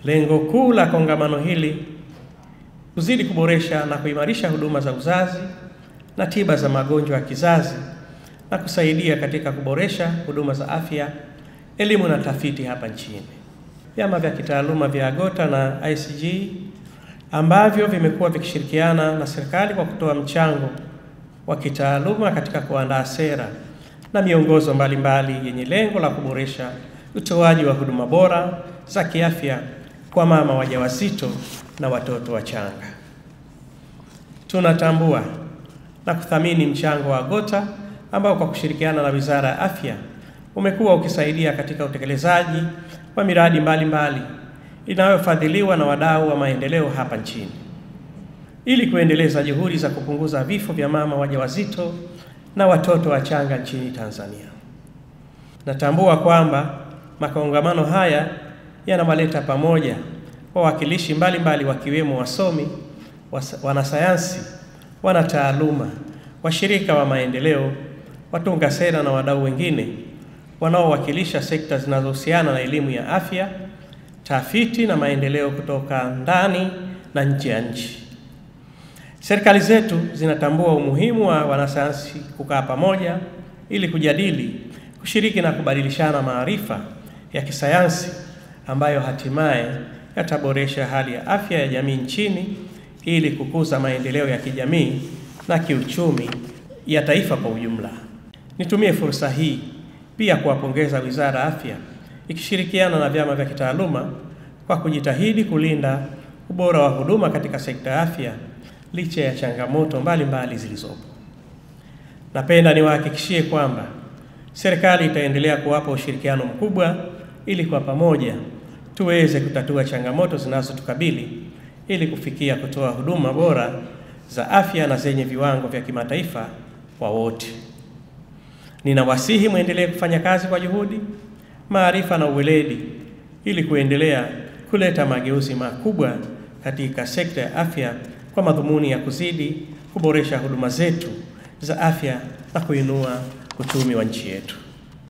Lengo kuu la kongamano hili kuzidi kuboresha na kuimarisha huduma za uzazi na tiba za magonjwa ya kizazi na kusaidia katika kuboresha huduma za afya, elimu na tafiti hapa nchini. Vyama vya kitaaluma vya AGOTA na ICG ambavyo vimekuwa vikishirikiana na serikali kwa kutoa mchango wa kitaaluma katika kuandaa sera na miongozo mbalimbali yenye lengo la kuboresha utoaji wa huduma bora za kiafya kwa mama wajawazito na watoto wachanga. Tunatambua na kuthamini mchango wa AGOTA ambao kwa kushirikiana na Wizara ya Afya umekuwa ukisaidia katika utekelezaji wa miradi mbalimbali inayofadhiliwa na wadau wa maendeleo hapa nchini ili kuendeleza juhudi za kupunguza vifo vya mama wajawazito na watoto wachanga nchini Tanzania. Natambua kwamba makongamano haya yanawaleta pamoja wawakilishi mbalimbali wakiwemo wasomi, wanasayansi, wanataaluma, washirika wa maendeleo, watunga sera na wadau wengine wanaowakilisha sekta zinazohusiana na elimu ya afya, tafiti na maendeleo kutoka ndani na nje ya nchi. Serikali zetu zinatambua umuhimu wa wanasayansi kukaa pamoja ili kujadili, kushiriki na kubadilishana maarifa ya kisayansi ambayo hatimaye yataboresha hali ya afya ya jamii nchini ili kukuza maendeleo ya kijamii na kiuchumi ya taifa kwa ujumla. Nitumie fursa hii pia kuwapongeza Wizara ya Afya ikishirikiana na vyama vya kitaaluma kwa kujitahidi kulinda ubora wa huduma katika sekta ya afya licha ya changamoto mbalimbali zilizopo. Napenda niwahakikishie kwamba serikali itaendelea kuwapa ushirikiano mkubwa ili kwa pamoja tuweze kutatua changamoto zinazotukabili ili kufikia kutoa huduma bora za afya na zenye viwango vya kimataifa kwa wote. Ninawasihi muendelee kufanya kazi kwa juhudi, maarifa na uweledi ili kuendelea kuleta mageuzi makubwa katika sekta ya afya kwa madhumuni ya kuzidi kuboresha huduma zetu za afya na kuinua uchumi wa nchi yetu.